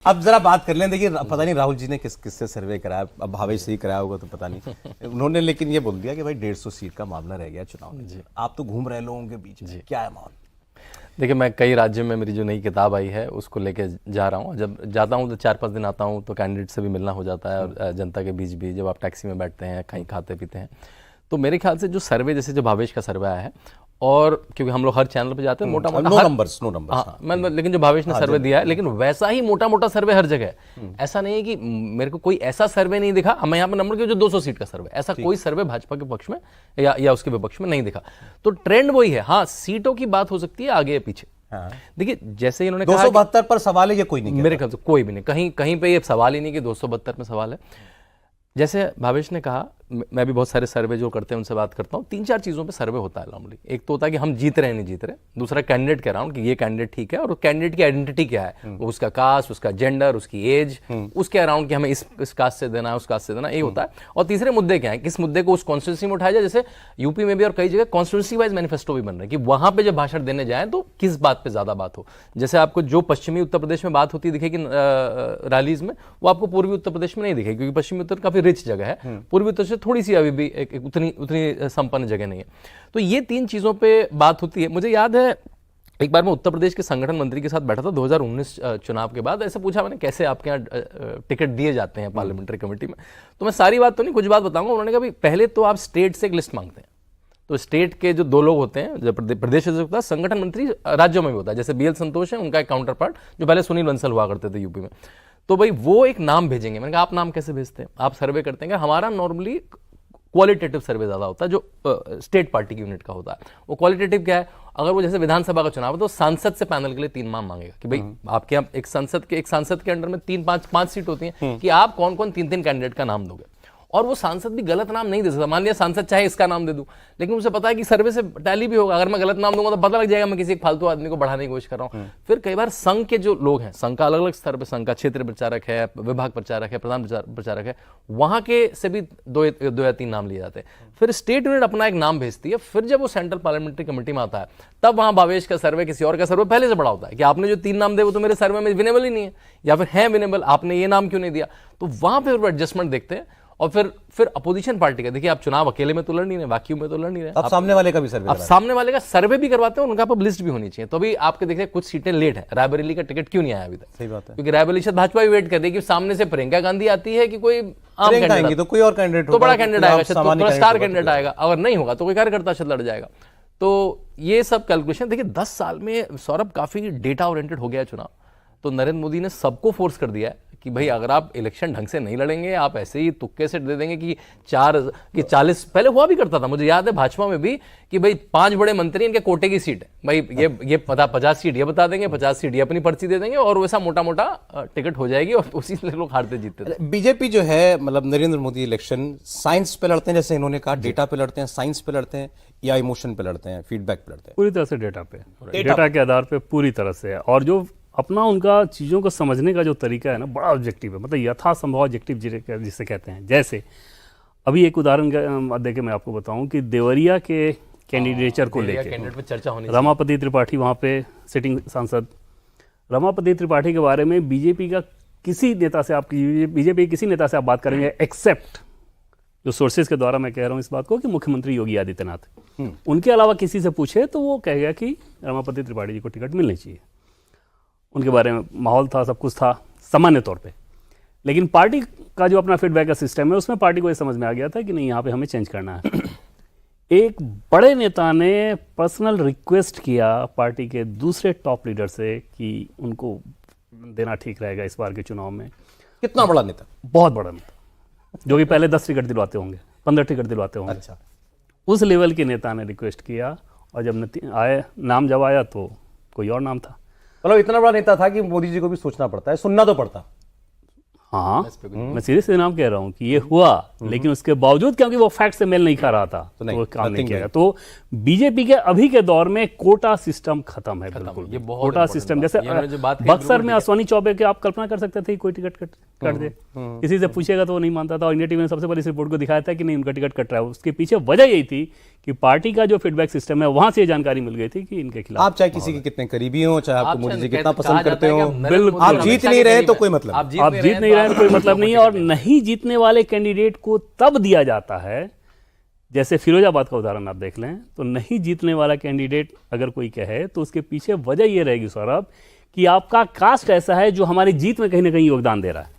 अब जरा बात कर लें। देखिए, पता नहीं राहुल जी ने किससे सर्वे कराया, अब भावेश से ही कराया होगा तो पता नहीं उन्होंने, लेकिन ये बोल दिया कि भाई 150 सीट का मामला रह गया चुनाव में। आप तो घूम रहे लोगों के बीच में, क्या है माहौल? देखिए, मैं कई राज्यों में मेरी जो नई किताब आई है उसको लेके जा रहा हूँ। जब जाता हूँ तो 4-5 दिन आता हूँ तो कैंडिडेट से भी मिलना हो जाता है और जनता के बीच भी, जब आप टैक्सी में बैठते हैं, कहीं खाते पीते हैं, तो मेरे ख्याल से जो सर्वे, जैसे जो भावेश का सर्वे आया है, और क्योंकि हम लोग हर चैनल पे जाते हैं, मोटा मोटा नो नंबर्स हाँ, लेकिन जो भावेश ने सर्वे दिया है, लेकिन वैसा ही मोटा मोटा सर्वे हर जगह है। ऐसा नहीं है कि मेरे को कोई ऐसा सर्वे नहीं दिखा, मैं यहाँ पर नंबर के जो 200 सीट का सर्वे, ऐसा कोई सर्वे भाजपा के पक्ष में या उसके विपक्ष में नहीं दिखा। तो ट्रेंड वही है। हाँ, सीटों की बात हो सकती है आगे या पीछे। देखिए, जैसे इन्होंने 272 पर सवाल है, ये कोई नहीं, मेरे ख्याल से कोई भी नहीं, कहीं पे ये सवाल ही नहीं कि 272 में सवाल है। जैसे भावेश ने कहा, मैं भी बहुत सारे सर्वे जो करते हैं उनसे बात करता हूँ, 3-4 चीज़ों पे सर्वे होता है नॉर्मली। एक तो होता है कि हम जीत रहे हैं नहीं जीत रहे, दूसरा कैंडिडेट के अराउंड कि ये कैंडिडेट ठीक है, और कैंडिडेट की आइडेंटिटी क्या है, उसका कास्ट, उसका जेंडर, उसकी एज, उसके अराउंड कि हमें इस कास्ट से देना है, उस कास्ट से देना, ये होता है। और तीसरे मुद्दे क्या है, किस मुद्दे को उस कॉन्स्टिट्यूंसी में उठाया जाए। जैसे यूपी में भी और कई जगह कॉन्स्टिट्यूंसी वाइज मैनिफेस्टो भी बन रहा है कि वहां पर जब भाषण देने जाए तो किस बात पर ज्यादा बात हो। जैसे आपको जो पश्चिमी उत्तर प्रदेश में बात होती दिखेगी रैलीज में, वो आपको पूर्वी उत्तर प्रदेश में नहीं दिखेगी, क्योंकि पश्चिमी उत्तर काफी रिच जगह है, पूर्वी उत्तर से थोड़ी सी अभी भी एक उतनी संपन्न जगह नहीं है। तो ये 3 चीजों पे बात होती है। मुझे याद है एक बार मैं उत्तर प्रदेश के संगठन मंत्री के साथ बैठा था 2019 चुनाव के बाद। ऐसे पूछा मैंने, कैसे आपके यहाँ टिकट दिए जाते हैं पार्लियामेंट्री कमेटी में? तो मैं सारी बात तो नहीं, कुछ बात बताऊंगा। उन्होंने कहा, पहले तो आप स्टेट से एक लिस्ट मांगते हैं, तो स्टेट के जो 2 लोग होते हैं, जो प्रदेश से होता है, संगठन मंत्री राज्यों में भी होता है, जैसे BL संतोष है, उनका एक काउंटर पार्ट जो पहले सुनील बंसल हुआ करते थे यूपी में। तो भाई वो एक नाम भेजेंगे। मैंने कहा, आप नाम कैसे भेजते हैं? आप सर्वे करते हैं? हमारा नॉर्मली क्वालिटेटिव सर्वे ज्यादा होता है, जो स्टेट पार्टी की यूनिट का होता है। वो क्वालिटेटिव क्या है, अगर वो जैसे विधानसभा का चुनाव है तो सांसद से पैनल के लिए 3 नाम मांगेगा कि भाई आपके यहाँ एक सांसद के अंडर में 5 सीट होती हैं, कि आप कौन कौन 3 कैंडिडेट का नाम दोगे। और वो सांसद भी गलत नाम नहीं दे सकता। मान लिया सांसद चाहे इसका नाम दे दूं, लेकिन उसे पता है कि सर्वे से टैली भी होगा, अगर मैं गलत नाम दूंगा तो पता लग जाएगा मैं किसी एक फालतू आदमी को बढ़ाने की कोशिश कर रहा हूं। फिर कई बार संघ के जो लोग हैं, संघ का अलग अलग स्तर पर, संघ का क्षेत्र प्रचारक है, विभाग प्रचारक है, प्रधान प्रचारक है, वहां के से भी 2 या 3 नाम लिए जाते हैं। फिर स्टेट यूनिट अपना एक नाम भेजती है। फिर जब वो सेंट्रल पार्लियामेंट्री कमेटी में आता है, तब वहां भावेश का सर्वे किसी और का सर्वे पहले से बड़ा होता है कि आपने जो 3 नाम दे वो तो मेरे सर्वे में विनेबल ही नहीं है, या फिर है विनेबल, आपने ये नाम क्यों नहीं दिया। तो वहां पर एडजस्टमेंट देखते हैं। और फिर अपोजिशन पार्टी का, देखिए आप चुनाव अकेले में तो लड़ नहीं रहे, वैक्यूम में तो लड़ नहीं रहे, आप सामने वाले का भी सर्वे, आप सामने वाले का सर्वे भी करवाते हैं, उनका पर लिस्ट भी होनी चाहिए। तो अभी आपके देखिए कुछ सीटें लेट है। रायबरेली का टिकट क्यों नहीं आया अभी तक? सही बात है, क्योंकि रायबरेली से भाजपा भी वेट कर रही है कि सामने से प्रियंका गांधी आती है कि कोई आम कैंडिडेट, तो कोई और कैंडिडेट, तो बड़ा कैंडिडेट आएगा, तो स्टार कैंडिडेट आएगा, अगर नहीं होगा तो कोई कार्यकर्ता शायद लड़ जाएगा। तो ये सब कैलकुलेशन देखिए 10 साल में सौरभ काफी डेटा ओरिएंटेड हो गया है चुनाव। तो नरेंद्र मोदी ने सबको फोर्स कर दिया है कि भाई अगर आप इलेक्शन ढंग से नहीं लड़ेंगे, आप ऐसे ही तुक्के से दे देंगे कि 40, पहले हुआ भी करता था, मुझे याद है भाजपा में भी, कि भाई 5 बड़े मंत्री इनके कोटे की सीट है, भाई ये 50 सीट ये बता देंगे, 50 सीट ये अपनी पर्ची दे देंगे, और वैसा मोटा मोटा टिकट हो जाएगी, और उसी से लोग हारते जीतते थे। बीजेपी जो है, मतलब नरेंद्र मोदी इलेक्शन साइंस पे लड़ते हैं, जैसे इन्होंने कहा, डेटा पे लड़ते हैं, साइंस पे लड़ते हैं, या इमोशन पे लड़ते हैं, फीडबैक पे लड़ते हैं? पूरी तरह से डेटा पे, डेटा के आधार पे पूरी तरह से है। और जो अपना उनका चीज़ों को समझने का जो तरीका है ना, बड़ा ऑब्जेक्टिव है, मतलब यथासंभव ऑब्जेक्टिव जिसे कहते हैं। जैसे अभी एक उदाहरण देके मैं आपको बताऊं कि देवरिया के कैंडिडेचर को लेकर चर्चा होनी, रमापति त्रिपाठी वहाँ पे सिटिंग सांसद, रमापति त्रिपाठी के बारे में बीजेपी का किसी नेता से आप बात करेंगे, एक्सेप्ट जो सोर्सेज के द्वारा मैं कह रहा हूँ इस बात को, कि मुख्यमंत्री योगी आदित्यनाथ, उनके अलावा किसी से पूछे तो वो कहेगा कि रमापति त्रिपाठी जी को टिकट मिलनी चाहिए। उनके बारे में माहौल था, सब कुछ था सामान्य तौर पे। लेकिन पार्टी का जो अपना फीडबैक का सिस्टम है, उसमें पार्टी को ये समझ में आ गया था कि नहीं, यहाँ पे हमें चेंज करना है। एक बड़े नेता ने पर्सनल रिक्वेस्ट किया पार्टी के दूसरे टॉप लीडर से कि उनको देना ठीक रहेगा इस बार के चुनाव में। कितना बड़ा नेता? बहुत बड़ा नेता, जो कि पहले 10 टिकट दिलवाते होंगे, 15 टिकट दिलवाते होंगे। अच्छा, उस लेवल के नेता ने रिक्वेस्ट किया, और जब नाम जब आया तो कोई और नाम था। मतलब इतना बड़ा नेता था कि मोदी जी को भी सोचना पड़ता है, सुनना तो पड़ता। हाँ, मैं सीरियसली नाम कह रहा हूँ कि ये हुआ, लेकिन उसके बावजूद क्योंकि वो फैक्ट से मेल नहीं खा रहा था तो वो काम नहीं किया। तो बीजेपी के अभी के दौर में कोटा सिस्टम खत्म है, बिल्कुल। ये बहुत कोटा important सिस्टम, बात। जैसे ये मैंने जो बात कही बक्सर में अश्वनी चौबे के आप कल्पना कर सकते थे कोई टिकट कट दे, किसी से पूछेगा तो वो नहीं मानता था। और इंडिया टीवी ने सबसे पहले इस रिपोर्ट को दिखाया था कि नहीं, उनका टिकट कट रहा है। उसके पीछे वजह यही थी कि पार्टी का जो फीडबैक सिस्टम है वहां से ये जानकारी मिल गई थी कि इनके खिलाफ। आप चाहे किसी के कितने करीबी हो, चाहे आपको मोदी जी कितना कहा पसंद जाता करते है कि हो, नरेंद्र मोदी आप हमेशा जीत के नहीं रहे करीब तो है। कोई मतलब आप नहीं। आप जीत नहीं रहे हैं तो कोई मतलब नहीं है। और नहीं जीतने वाले कैंडिडेट को तब दिया जाता है, जैसे फिरोजाबाद का उदाहरण आप देख लें, तो नहीं जीतने वाला कैंडिडेट अगर कोई कहे तो उसके पीछे वजह ये रहेगी सौरभ कि आपका कास्ट ऐसा है जो हमारी जीत में कहीं ना कहीं योगदान दे रहा है।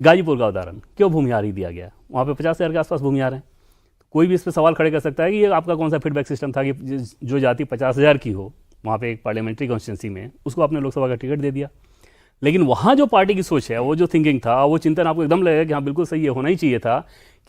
गाजीपुर का उदाहरण, क्यों भूमिहार ही दिया गया? वहाँ पे 50,000 के आसपास भूमिहार हैं। कोई भी इस पर सवाल खड़े कर सकता है कि ये आपका कौन सा फीडबैक सिस्टम था कि जो जाति 50,000 की हो वहाँ पे एक पार्लियामेंट्री कॉन्स्टिट्यूंसी में, उसको आपने लोकसभा का टिकट दे दिया। लेकिन वहाँ जो पार्टी की सोच है, वो जो थिंकिंग था, वो चिंतन आपको एकदम लगेगा कि हाँ बिल्कुल सही है, होना ही चाहिए था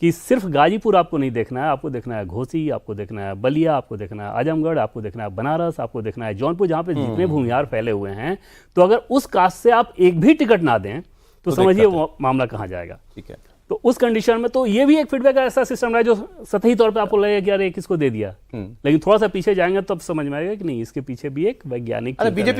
कि सिर्फ गाजीपुर आपको नहीं देखना है, आपको देखना है घोसी, आपको देखना है बलिया, आपको देखना है आजमगढ़, आपको देखना है बनारस, आपको देखना है जौनपुर, जहाँ पे जितने भूमिहार फैले हुए हैं। तो अगर उस कास्ट से आप एक भी टिकट ना दें तो समझिए वो मामला कहाँ जाएगा। ठीक है, तो उस कंडीशन में तो ये भी एक फीडबैक का ऐसा सिस्टम है जो सतही तौर पे आपको लगेगा कि यार ये किसको दे दिया, लेकिन थोड़ा सा पीछे जाएंगे तब समझ में आएगा कि नहीं, इसके पीछे भी एक वैज्ञानिक अरे बीजेपी